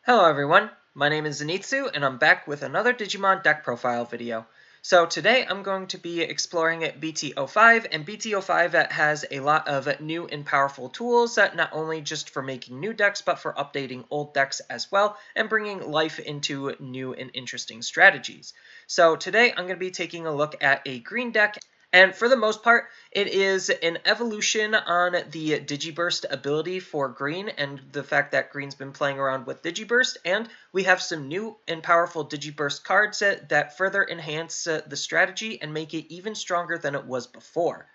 Hello everyone, my name is Zenitsu and I'm back with another Digimon deck profile video. So today I'm going to be exploring BT-05, and BT-05 has a lot of new and powerful tools, not only just for making new decks but for updating old decks as well and bringing life into new and interesting strategies. So today I'm going to be taking a look at a green deck. And for the most part, it is an evolution on the Digi-Burst ability for green and the fact that green's been playing around with Digi-Burst, and we have some new and powerful Digi-Burst cards that further enhance the strategy and make it even stronger than it was before.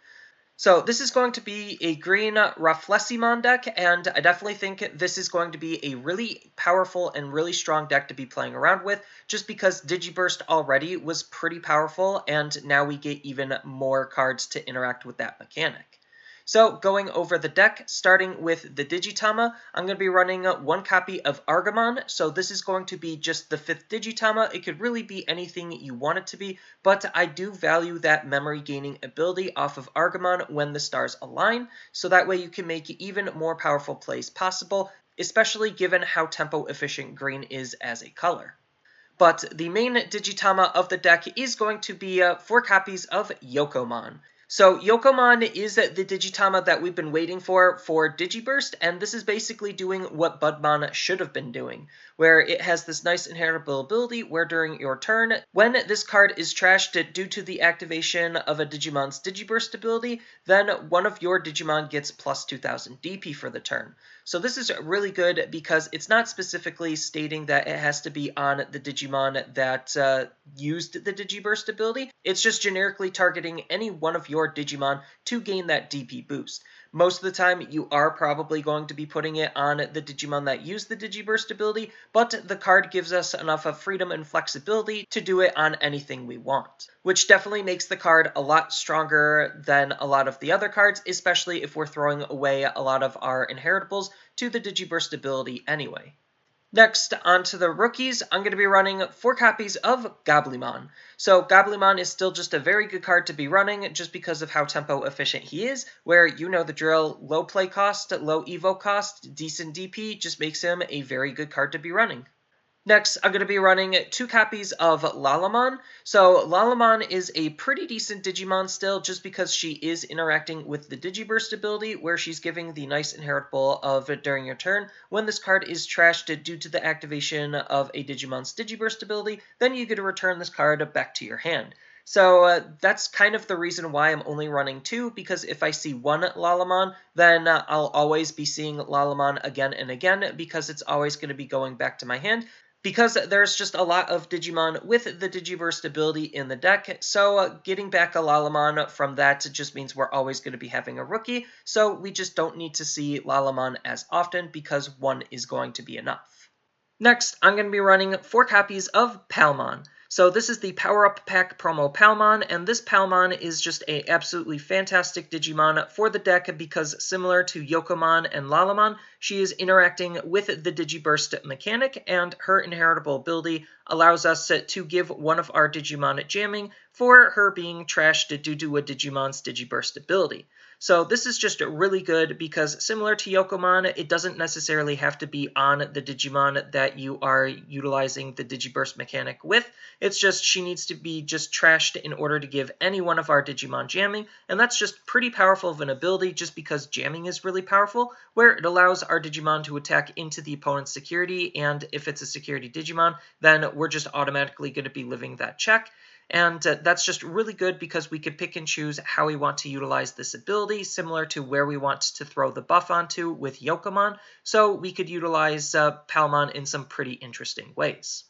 So this is going to be a green Rafflesimon deck, and I definitely think this is going to be a really powerful and really strong deck to be playing around with, just because Digi-Burst already was pretty powerful, and now we get even more cards to interact with that mechanic. So going over the deck, starting with the Digitama, I'm going to be running one copy of Argomon. So this is going to be just the 5th Digitama. It could really be anything you want it to be, but I do value that memory gaining ability off of Argomon when the stars align, so that way you can make even more powerful plays possible, especially given how tempo efficient green is as a color. But the main Digitama of the deck is going to be 4 copies of Yokomon. So Yokomon is the Digitama that we've been waiting for Digi-Burst, and this is basically doing what Budmon should have been doing, where it has this nice inheritable ability where during your turn, when this card is trashed due to the activation of a Digimon's Digi-Burst ability, then one of your Digimon gets plus 2000 DP for the turn. So this is really good because it's not specifically stating that it has to be on the Digimon that used the Digi-Burst ability. It's just generically targeting any one of your Digimon to gain that DP boost. Most of the time, you are probably going to be putting it on the Digimon that used the Digi-Burst ability, but the card gives us enough of freedom and flexibility to do it on anything we want, which definitely makes the card a lot stronger than a lot of the other cards, especially if we're throwing away a lot of our inheritables to the Digi-Burst ability anyway. Next, onto the rookies, I'm going to be running 4 copies of Goblimon. So Goblimon is still just a very good card to be running just because of how tempo efficient he is, where you know the drill, low play cost, low evo cost, decent DP just makes him a very good card to be running. Next, I'm going to be running 2 copies of Lalamon. So Lalamon is a pretty decent Digimon still, just because she is interacting with the Digi-Burst ability, where she's giving the nice inheritable of during your turn. When this card is trashed due to the activation of a Digimon's Digi-Burst ability, then you get to return this card back to your hand. So that's kind of the reason why I'm only running 2, because if I see one Lalamon, then I'll always be seeing Lalamon again and again, because it's always going to be going back to my hand. Because there's just a lot of Digimon with the Digi-Burst ability in the deck, so getting back a Lalamon from that just means we're always going to be having a rookie, so we just don't need to see Lalamon as often because one is going to be enough. Next, I'm going to be running 4 copies of Palamon. So this is the Power Up Pack promo Palamon, and this Palamon is just a absolutely fantastic Digimon for the deck because similar to Yokomon and Lalamon, she is interacting with the Digi-Burst mechanic, and her inheritable ability allows us to give one of our Digimon jamming for her being trashed due to a Digimon's Digi-Burst ability. So this is just really good because similar to Yokomon, it doesn't necessarily have to be on the Digimon that you are utilizing the Digi-Burst mechanic with. It's just she needs to be just trashed in order to give any one of our Digimon jamming, and that's just pretty powerful of an ability just because jamming is really powerful, where it allows our Digimon to attack into the opponent's security, and if it's a security Digimon, then we're just automatically going to be living that check. And that's just really good because we can pick and choose how we want to utilize this ability, similar to where we want to throw the buff onto with Yokomon, so we could utilize Palamon in some pretty interesting ways.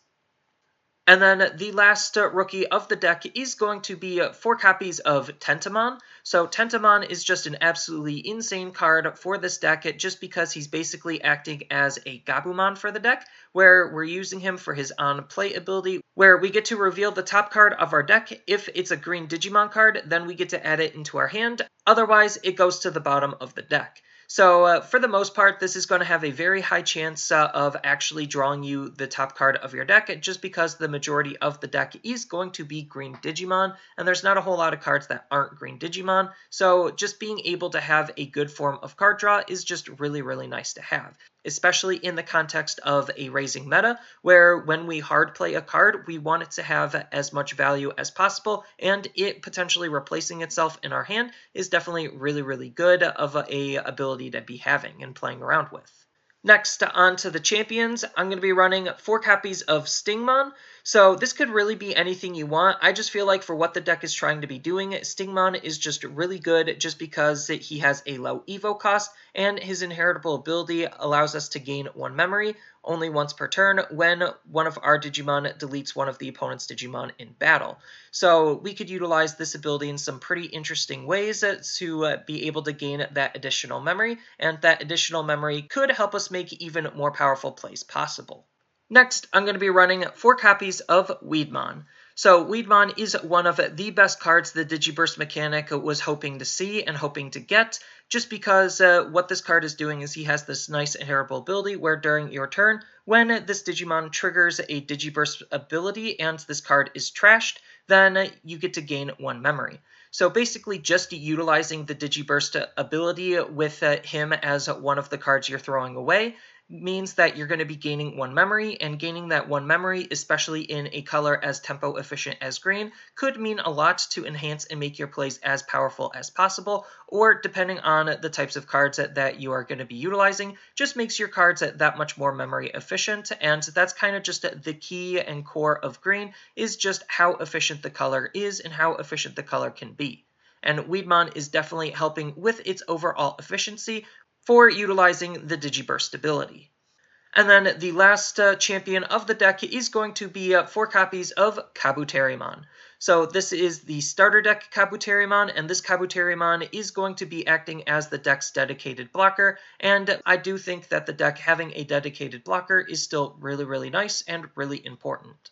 And then the last rookie of the deck is going to be 4 copies of Tantamon. So Tantamon is just an absolutely insane card for this deck just because he's basically acting as a Gabumon for the deck, where we're using him for his on-play ability, where we get to reveal the top card of our deck. If it's a green Digimon card, then we get to add it into our hand. Otherwise, it goes to the bottom of the deck. So for the most part, this is going to have a very high chance of actually drawing you the top card of your deck, just because the majority of the deck is going to be green Digimon, and there's not a whole lot of cards that aren't green Digimon, so just being able to have a good form of card draw is just really, really nice to have. especially in the context of a raising meta, where when we hard play a card, we want it to have as much value as possible, and it potentially replacing itself in our hand is definitely really, really good of a ability to be having and playing around with. Next, on to the champions, I'm going to be running 4 copies of Stingmon. So this could really be anything you want. I just feel like for what the deck is trying to be doing, Stingmon is just really good just because he has a low Evo cost, and his inheritable ability allows us to gain 1 memory only once per turn when one of our Digimon deletes one of the opponent's Digimon in battle. So we could utilize this ability in some pretty interesting ways to be able to gain that additional memory, and that additional memory could help us make even more powerful plays possible. Next, I'm going to be running 4 copies of Weedmon. So Weedmon is one of the best cards the Digi-Burst mechanic was hoping to see and hoping to get, just because what this card is doing is he has this nice inheritable ability where during your turn, when this Digimon triggers a Digi-Burst ability and this card is trashed, then you get to gain 1 memory. So basically just utilizing the Digi-Burst ability with him as one of the cards you're throwing away means that you're going to be gaining 1 memory, and gaining that 1 memory, especially in a color as tempo efficient as green, could mean a lot to enhance and make your plays as powerful as possible, or depending on the types of cards that you are going to be utilizing, just makes your cards that much more memory efficient, and that's kind of just the key and core of green, is just how efficient the color is and how efficient the color can be. And Weedmon is definitely helping with its overall efficiency for utilizing the Digi-Burst ability. And then the last champion of the deck is going to be 4 copies of Kabutarimon. So this is the starter deck Kabutarimon, and this Kabutarimon is going to be acting as the deck's dedicated blocker, and I do think that the deck having a dedicated blocker is still really, really nice and really important.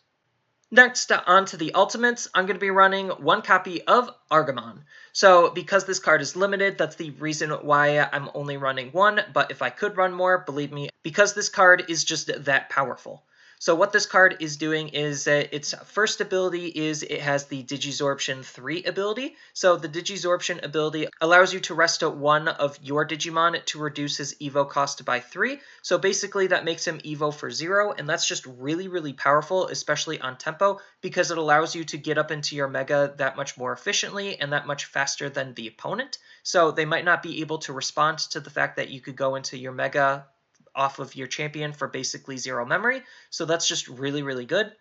Next, on to the ultimates, I'm going to be running 1 copy of Argomon. So because this card is limited, that's the reason why I'm only running 1, but if I could run more, believe me, because this card is just that powerful. So what this card is doing is its first ability is it has the Digisorption 3 ability. So the Digisorption ability allows you to rest 1 of your Digimon to reduce his Evo cost by 3. So basically that makes him Evo for 0, and that's just really, really powerful, especially on tempo, because it allows you to get up into your Mega that much more efficiently and that much faster than the opponent. So they might not be able to respond to the fact that you could go into your Mega off of your champion for basically 0 memory, so that's just really, really good.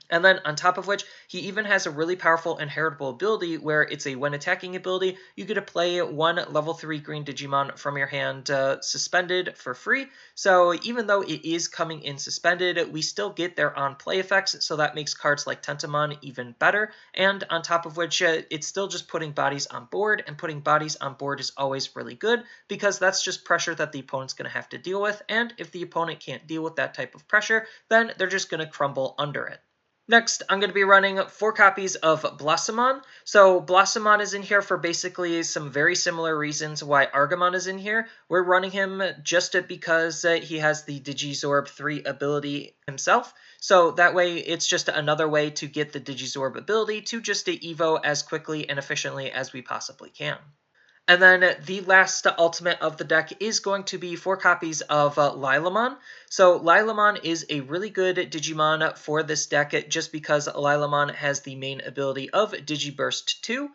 And then on top of which, he even has a really powerful inheritable ability where it's a when attacking ability, you get to play 1 level 3 green Digimon from your hand suspended for free. So even though it is coming in suspended, we still get their on play effects, so that makes cards like Tantamon even better. And on top of which, it's still just putting bodies on board, and putting bodies on board is always really good because that's just pressure that the opponent's going to have to deal with, and if the opponent can't deal with that type of pressure, then they're just going to crumble under it. Next, I'm going to be running 4 copies of Blossomon. So Blossomon is in here for basically some very similar reasons why Argomon is in here. We're running him just because he has the Digisorb 3 ability himself. So that way, it's just another way to get the Digisorb ability to just Evo as quickly and efficiently as we possibly can. And then the last ultimate of the deck is going to be 4 copies of Lilamon. So Lilamon is a really good Digimon for this deck just because Lilamon has the main ability of Digi-Burst 2.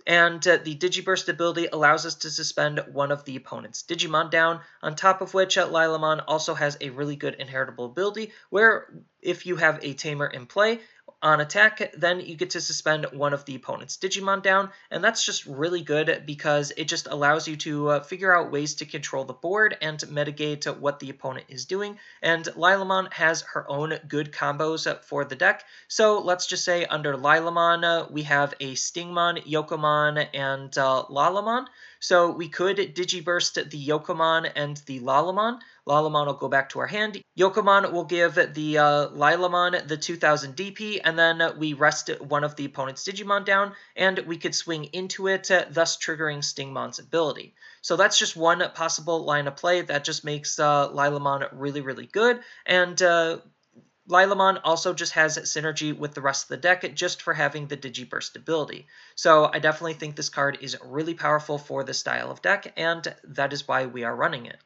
And the Digi-Burst ability allows us to suspend one of the opponent's Digimon down, on top of which Lilamon also has a really good inheritable ability where if you have a Tamer in play, on attack, then you get to suspend one of the opponent's Digimon down, and that's just really good because it just allows you to figure out ways to control the board and mitigate what the opponent is doing, and Lilamon has her own good combos for the deck, so let's just say under Lilamon we have a Stingmon, Yokomon, and Lalamon. So we could Digi-Burst the Yokomon and the Lalamon. Lalamon will go back to our hand. Yokomon will give the Lilamon the 2000 DP, and then we rest one of the opponent's Digimon down, and we could swing into it, thus triggering Stingmon's ability. So that's just one possible line of play that just makes Lilamon really, really good, and Lilamon also just has synergy with the rest of the deck just for having the Digi-Burst ability. So I definitely think this card is really powerful for this style of deck, and that is why we are running it.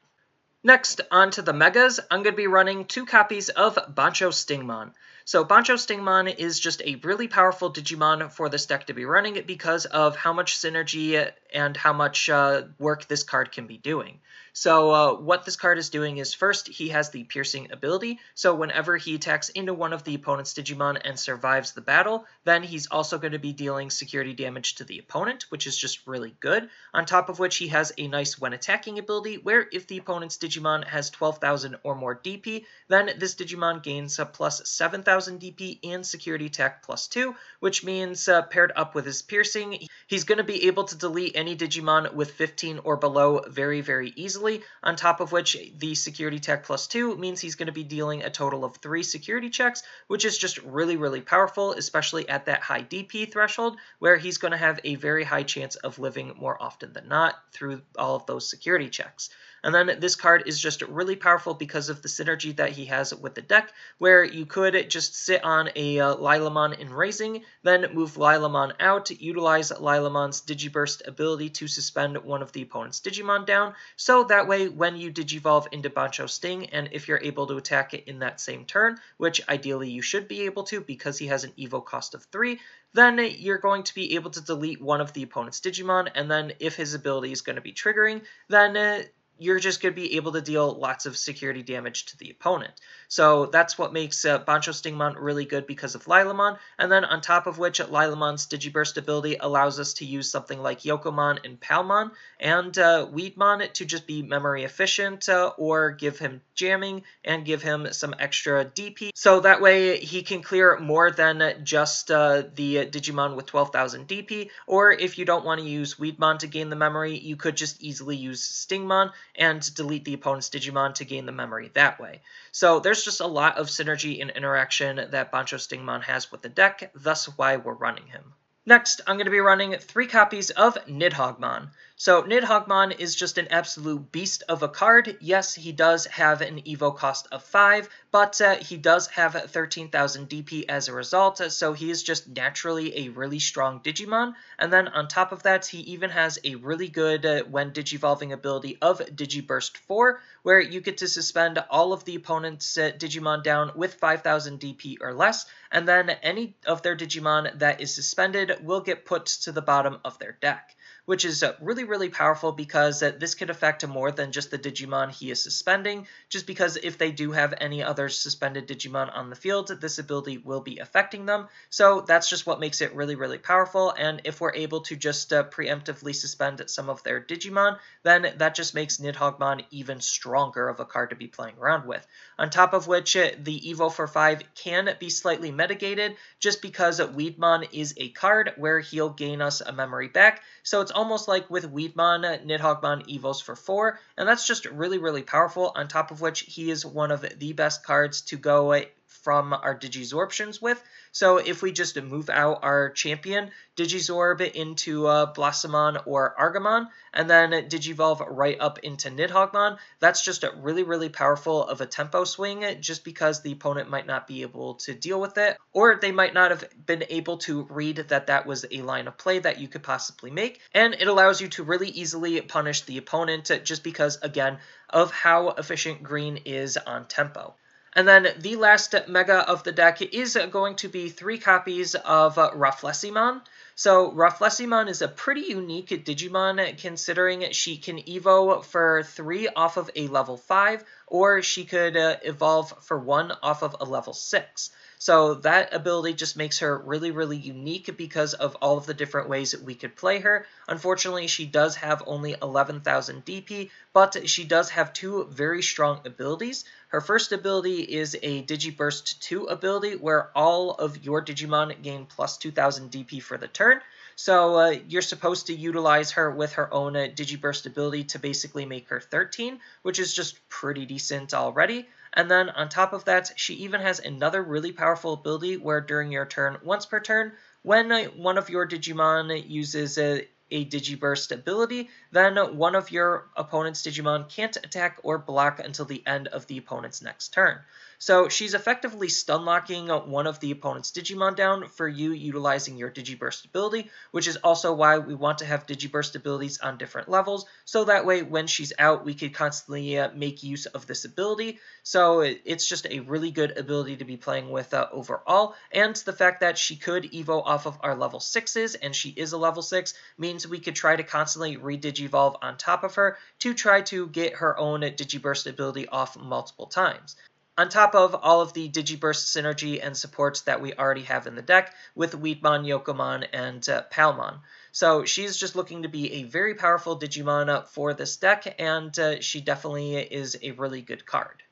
Next, on to the Megas, I'm going to be running 2 copies of BanchoStingmon. So BanchoStingmon is just a really powerful Digimon for this deck to be running because of how much synergy and how much work this card can be doing. So what this card is doing is, first, he has the piercing ability, so whenever he attacks into one of the opponent's Digimon and survives the battle, then he's also going to be dealing security damage to the opponent, which is just really good. On top of which, he has a nice when attacking ability, where if the opponent's Digimon has 12,000 or more DP, then this Digimon gains a plus 7,000 DP and security attack plus 2, which means paired up with his piercing, he's going to be able to delete any Digimon with 15 or below very, very easily. On top of which, the security attack plus 2 means he's going to be dealing a total of 3 security checks, which is just really, really powerful, especially at that high DP threshold, where he's going to have a very high chance of living more often than not through all of those security checks. And then this card is just really powerful because of the synergy that he has with the deck, where you could just sit on a Lilamon in Raising, then move Lilamon out, utilize Lilamon's Digi-Burst ability to suspend one of the opponent's Digimon down, so that way when you Digivolve into Bancho Sting, and if you're able to attack it in that same turn, which ideally you should be able to because he has an Evo cost of 3, then you're going to be able to delete one of the opponent's Digimon, and then if his ability is going to be triggering, then you're just going to be able to deal lots of security damage to the opponent. So that's what makes BanchoStingmon really good because of Lilamon, and then on top of which, Lilamon's Digi-Burst ability allows us to use something like Yokomon and Palamon and Weedmon to just be memory efficient or give him jamming and give him some extra DP, so that way he can clear more than just the Digimon with 12,000 DP, or if you don't want to use Weedmon to gain the memory, you could just easily use Stingmon and delete the opponent's Digimon to gain the memory that way. So there's just a lot of synergy and interaction that BanchoStingmon has with the deck, thus why we're running him. Next, I'm going to be running 3 copies of Nidhoggmon. So Nidhoggmon is just an absolute beast of a card. Yes, he does have an Evo cost of 5, but he does have 13,000 DP as a result, so he is just naturally a really strong Digimon. And then on top of that, he even has a really good when Digivolving ability of Digi-Burst 4, where you get to suspend all of the opponent's Digimon down with 5,000 DP or less, and then any of their Digimon that is suspended will get put to the bottom of their deck, which is really, really powerful because this could affect more than just the Digimon he is suspending, just because if they do have any other suspended Digimon on the field, this ability will be affecting them. So that's just what makes it really, really powerful, and if we're able to just preemptively suspend some of their Digimon, then that just makes Nidhoggmon even stronger of a card to be playing around with. On top of which, the Evo for 5 can be slightly mitigated, just because Weedmon is a card where he'll gain us a memory back, so it's almost like with Weedmon, Nidhoggmon Evos for 4, and that's just really, really powerful, on top of which he is one of the best cards to go from our Digizorptions with. So if we just move out our champion Digizorb into Blossomon or Argomon, and then Digivolve right up into Nidhoggmon, that's just really, really powerful of a tempo swing, just because the opponent might not be able to deal with it, or they might not have been able to read that that was a line of play that you could possibly make, and it allows you to really easily punish the opponent just because, again, of how efficient green is on tempo. And then the last mega of the deck is going to be 3 copies of Rafflesimon. So Rafflesimon is a pretty unique Digimon, considering she can Evo for 3 off of a level 5, or she could evolve for 1 off of a level 6. So that ability just makes her really, really unique because of all of the different ways that we could play her. Unfortunately, she does have only 11,000 DP, but she does have 2 very strong abilities. Her first ability is a Digi-Burst 2 ability, where all of your Digimon gain plus 2,000 DP for the turn. So you're supposed to utilize her with her own Digi-Burst ability to basically make her 13, which is just pretty decent already. And then on top of that, she even has another really powerful ability where during your turn, once per turn, when one of your Digimon uses a Digi-Burst ability, then one of your opponent's Digimon can't attack or block until the end of the opponent's next turn. So she's effectively stun locking one of the opponent's Digimon down for you utilizing your Digi-Burst ability, which is also why we want to have Digi-Burst abilities on different levels, so that way when she's out we could constantly make use of this ability. So it's just a really good ability to be playing with overall, and the fact that she could evo off of our level 6s, and she is a level 6, means we could try to constantly re-digivolve on top of her to try to get her own Digi-Burst ability off multiple times. On top of all of the Digi-Burst synergy and supports that we already have in the deck with Weedmon, Yokomon, and Palamon. So she's just looking to be a very powerful Digimon for this deck, and she definitely is a really good card.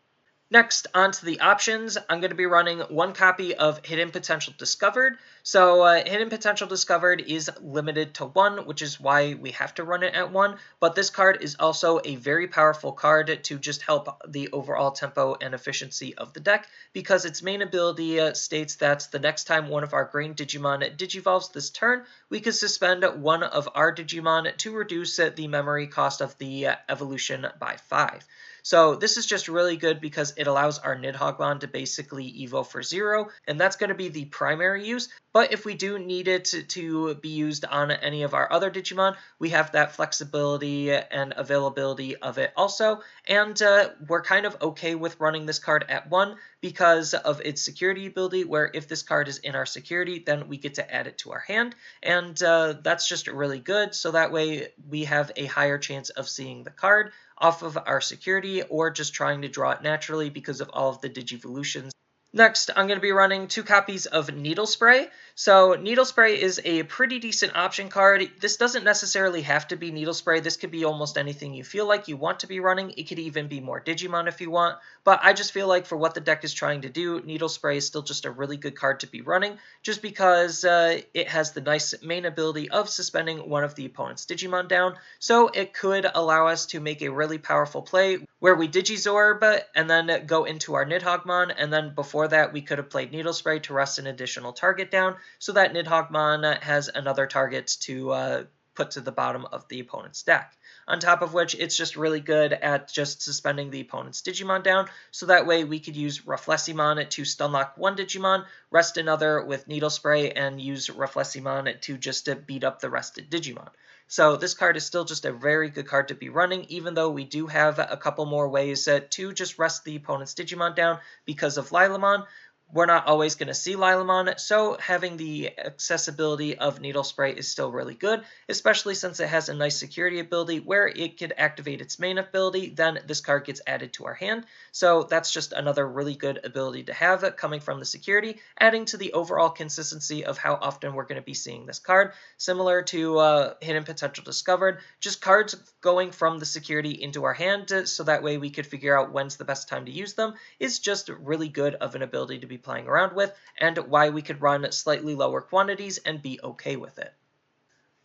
Next, onto the options, I'm going to be running one copy of Hidden Potential Discovered. So Hidden Potential Discovered is limited to 1, which is why we have to run it at 1, but this card is also a very powerful card to just help the overall tempo and efficiency of the deck, because its main ability states that the next time one of our green Digimon digivolves this turn, we can suspend one of our Digimon to reduce the memory cost of the evolution by 5. So this is just really good because it allows our Nidhoggmon to basically evo for 0, and that's going to be the primary use. But if we do need it to be used on any of our other Digimon, we have that flexibility and availability of it also. And we're kind of okay with running this card at 1 because of its security ability, where if this card is in our security, then we get to add it to our hand. And that's just really good, so that way we have a higher chance of seeing the card off of our security, or just trying to draw it naturally because of all of the Digivolutions. Next, I'm going to be running 2 copies of Needle Spray. So Needle Spray is a pretty decent option card. This doesn't necessarily have to be Needle Spray. This could be almost anything you feel like you want to be running. It could even be more Digimon if you want. But I just feel like for what the deck is trying to do, Needle Spray is still just a really good card to be running, just because it has the nice main ability of suspending one of the opponent's Digimon down. So it could allow us to make a really powerful play where we Digizorb and then go into our Nidhoggmon, and then before that we could have played Needle Spray to rest an additional target down, so that Nidhoggmon has another target to put to the bottom of the opponent's deck. On top of which, it's just really good at just suspending the opponent's Digimon down, so that way we could use Rafflesimon to stunlock one Digimon, rest another with Needle Spray, and use Rafflesimon to just beat up the rested Digimon. So this card is still just a very good card to be running, even though we do have a couple more ways to just rest the opponent's Digimon down because of Lilamon. We're not always going to see Lilamon, so having the accessibility of Needle Spray is still really good, especially since it has a nice security ability where it could activate its main ability, then this card gets added to our hand. So that's just another really good ability to have coming from the security, adding to the overall consistency of how often we're going to be seeing this card. Similar to Hidden Potential Discovered, just cards going from the security into our hand, so that way we could figure out when's the best time to use them, is just really good of an ability to be playing around with, and why we could run slightly lower quantities and be okay with it.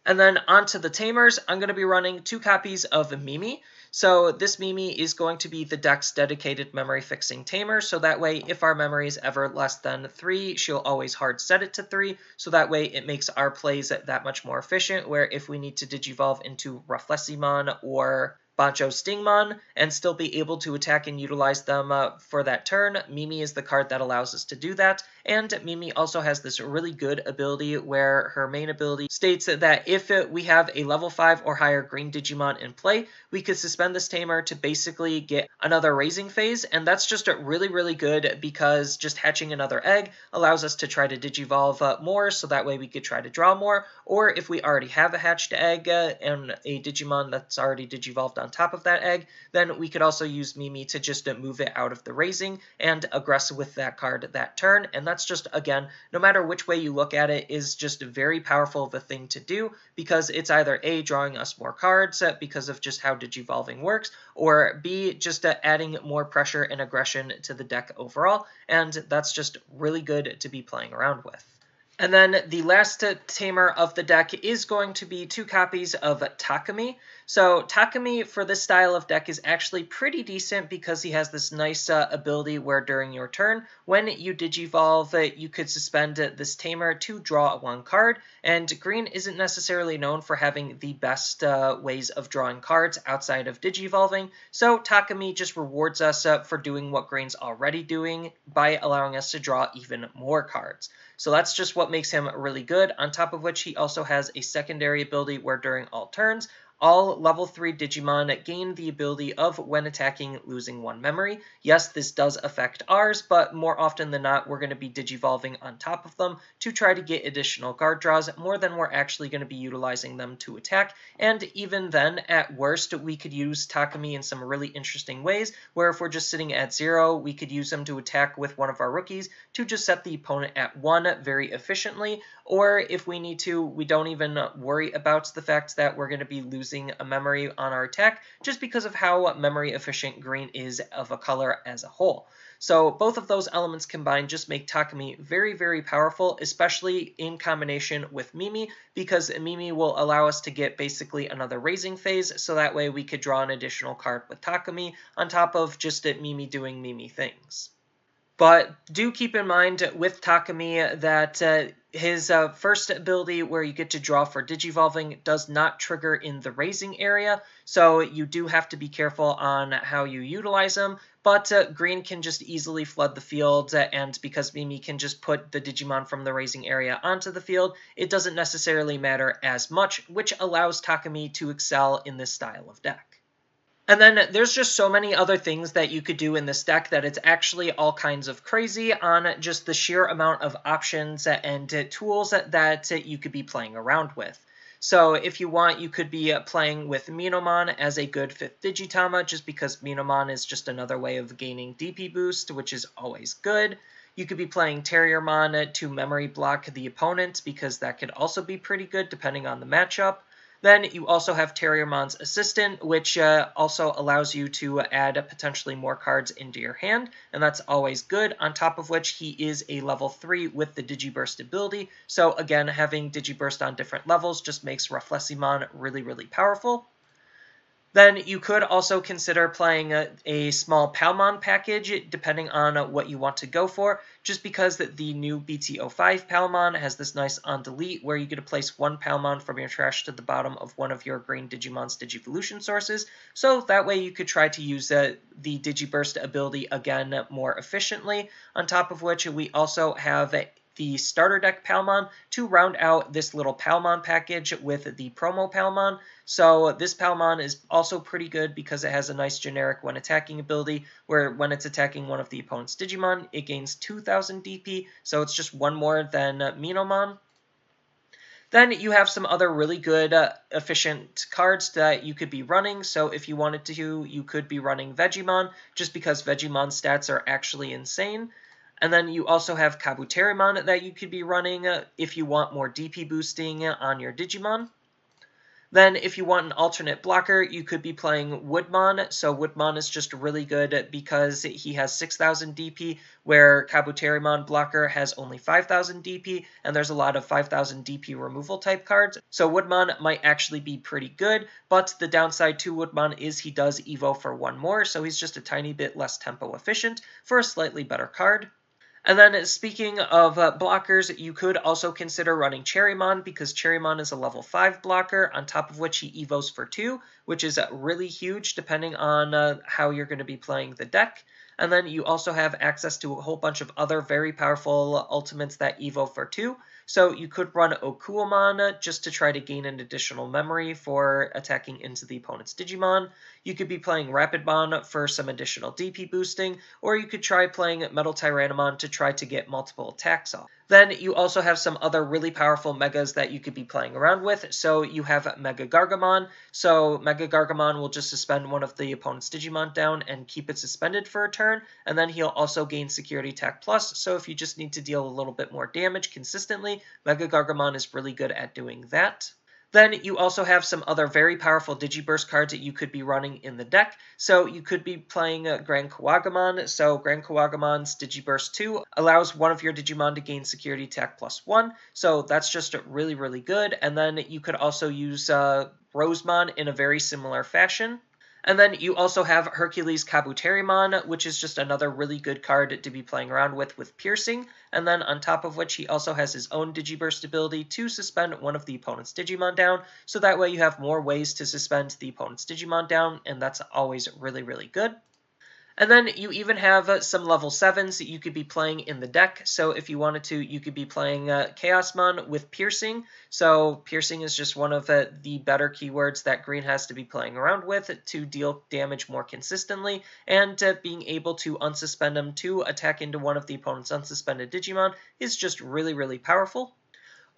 And then onto the Tamers, I'm going to be running 2 copies of Mimi. So this Mimi is going to be the deck's dedicated memory fixing tamer, so that way if our memory is ever less than 3, she'll always hard set it to 3, so that way it makes our plays that much more efficient, where if we need to digivolve into Rafflesimon or BanchoStingmon and still be able to attack and utilize them for that turn, Mimi is the card that allows us to do that. And Mimi also has this really good ability where her main ability states that if we have a level 5 or higher green Digimon in play, we could suspend this tamer to basically get another raising phase, and that's just really, really good because just hatching another egg allows us to try to digivolve more, so that way we could try to draw more, or if we already have a hatched egg and a Digimon that's already digivolved on top of that egg, then we could also use Mimi to just move it out of the raising and aggress with that card that turn, and that's just, again, no matter which way you look at it, is just very powerful of a thing to do, because it's either A, drawing us more cards because of just how digivolving works, or B, just adding more pressure and aggression to the deck overall, and that's just really good to be playing around with. And then the last tamer of the deck is going to be 2 copies of Takami. So Takami for this style of deck is actually pretty decent because he has this nice ability where during your turn, when you Digivolve, you could suspend this Tamer to draw one card, and green isn't necessarily known for having the best ways of drawing cards outside of Digivolving, so Takami just rewards us for doing what green's already doing by allowing us to draw even more cards. So that's just what makes him really good, on top of which he also has a secondary ability where during all turns, all level 3 Digimon gain the ability of, when attacking, losing 1 memory. Yes, this does affect ours, but more often than not, we're going to be Digivolving on top of them to try to get additional card draws more than we're actually going to be utilizing them to attack. And even then, at worst, we could use Takami in some really interesting ways, where if we're just sitting at 0, we could use him to attack with one of our rookies to just set the opponent at 1 very efficiently. Or if we need to, we don't even worry about the fact that we're going to be losing a memory on our attack just because of how memory efficient green is of a color as a whole. So both of those elements combined just make Takami very, very powerful, especially in combination with Mimi, because Mimi will allow us to get basically another raising phase, so that way we could draw an additional card with Takami on top of just Mimi doing Mimi things. But do keep in mind with Takami that his first ability where you get to draw for Digivolving does not trigger in the raising area, so you do have to be careful on how you utilize him, but green can just easily flood the field, and because Mimi can just put the Digimon from the raising area onto the field, it doesn't necessarily matter as much, which allows Takami to excel in this style of deck. And then there's just so many other things that you could do in this deck that it's actually all kinds of crazy on just the sheer amount of options and tools that you could be playing around with. So if you want, you could be playing with Minomon as a good 5th Digitama, just because Minomon is just another way of gaining DP boost, which is always good. You could be playing Terriermon to memory block the opponent, because that could also be pretty good depending on the matchup. Then you also have Terriermon's Assistant, which also allows you to add potentially more cards into your hand, and that's always good, on top of which he is a level 3 with the Digi-Burst ability, so again, having Digi-Burst on different levels just makes Rafflesimon really, really powerful. Then you could also consider playing a small Palamon package, depending on what you want to go for, just because the new BT-05 Palamon has this nice on-delete, where you get to place 1 Palamon from your trash to the bottom of one of your green Digimon's Digivolution sources, so that way you could try to use the Digi-Burst ability again more efficiently, on top of which we also have the starter deck Palamon to round out this little Palamon package with the promo Palamon. So this Palamon is also pretty good because it has a nice generic when attacking ability, where when it's attacking one of the opponent's Digimon, it gains 2000 DP, so it's just 1 more than Minomon. Then you have some other really good efficient cards that you could be running. So if you wanted to, you could be running Vegemon, just because Vegemon's stats are actually insane. And then you also have Kabutarimon that you could be running if you want more DP boosting on your Digimon. Then if you want an alternate blocker, you could be playing Weedmon. So Weedmon is just really good because he has 6000 DP, where Kabutarimon blocker has only 5000 DP, and there's a lot of 5000 DP removal type cards. So Weedmon might actually be pretty good, but the downside to Weedmon is he does Evo for 1 more, so he's just a tiny bit less tempo efficient for a slightly better card. And then speaking of blockers, you could also consider running Cherrymon, because Cherrymon is a level 5 blocker, on top of which he evos for 2, which is really huge depending on how you're going to be playing the deck. And then you also have access to a whole bunch of other very powerful ultimates that evo for 2. So you could run Okuomon just to try to gain an additional memory for attacking into the opponent's Digimon. You could be playing Rapidmon for some additional DP boosting, or you could try playing Metal Tyrannomon to try to get multiple attacks off. Then you also have some other really powerful megas that you could be playing around with. So you have Mega Gargamon. So Mega Gargamon will just suspend one of the opponent's Digimon down and keep it suspended for a turn, and then he'll also gain Security Attack Plus. So if you just need to deal a little bit more damage consistently, Mega Gargamon is really good at doing that. Then you also have some other very powerful Digi-Burst cards that you could be running in the deck. So you could be playing Grand Kawagamon. So Grand Kawagamon's Digi-Burst 2 allows one of your Digimon to gain security attack +1. So that's just really, really good. And then you could also use Rosemon in a very similar fashion. And then you also have Hercules Kabutarimon, which is just another really good card to be playing around with Piercing. And then on top of which, he also has his own Digi-Burst ability to suspend one of the opponent's Digimon down. So that way you have more ways to suspend the opponent's Digimon down, and that's always really, really good. And then you even have some level 7s that you could be playing in the deck. So if you wanted to, you could be playing Chaosmon with Piercing. So Piercing is just one of the better keywords that Green has to be playing around with to deal damage more consistently. And being able to unsuspend them to attack into one of the opponent's unsuspended Digimon is just really, really powerful.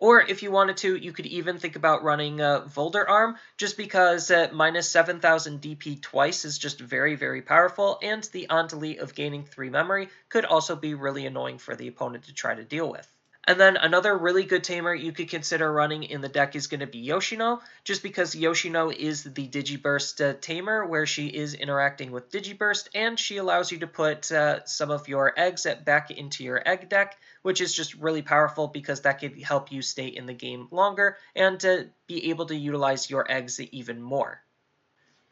Or if you wanted to, you could even think about running Volder Arm, just because minus 7,000 DP twice is just very, very powerful, and the on-delete of gaining 3 memory could also be really annoying for the opponent to try to deal with. And then another really good tamer you could consider running in the deck is going to be Yoshino, just because Yoshino is the Digi-Burst tamer, where she is interacting with Digi-Burst, and she allows you to put some of your eggs back into your egg deck, which is just really powerful because that could help you stay in the game longer and be able to utilize your eggs even more.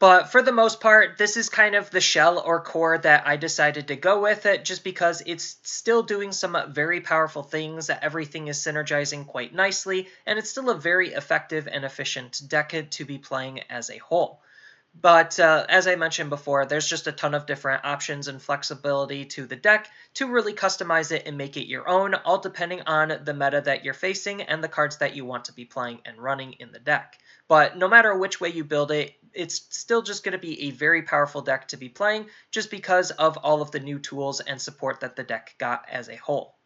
But for the most part, this is kind of the shell or core that I decided to go with it, just because it's still doing some very powerful things. Everything is synergizing quite nicely, and it's still a very effective and efficient deck to be playing as a whole. But as I mentioned before, there's just a ton of different options and flexibility to the deck to really customize it and make it your own, all depending on the meta that you're facing and the cards that you want to be playing and running in the deck. But no matter which way you build it, it's still just going to be a very powerful deck to be playing, just because of all of the new tools and support that the deck got as a whole.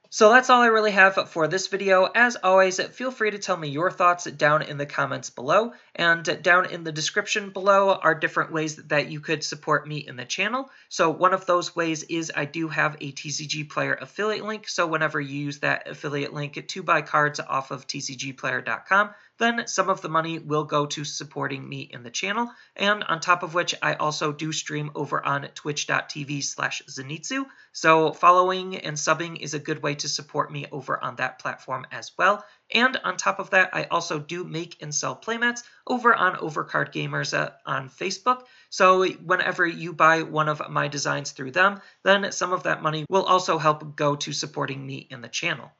So that's all I really have for this video. As always, feel free to tell me your thoughts down in the comments below, and down in the description below are different ways that you could support me in the channel. So one of those ways is I do have a TCG Player affiliate link, so whenever you use that affiliate link to buy cards off of tcgplayer.com, then some of the money will go to supporting me in the channel. And on top of which, I also do stream over on twitch.tv/Zenitsu. So following and subbing is a good way to support me over on that platform as well. And on top of that, I also do make and sell playmats over on Overcard Gamers on Facebook. So whenever you buy one of my designs through them, then some of that money will also help go to supporting me in the channel.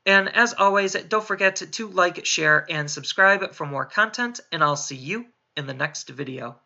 And as always, don't forget to like, share, and subscribe for more content, and I'll see you in the next video.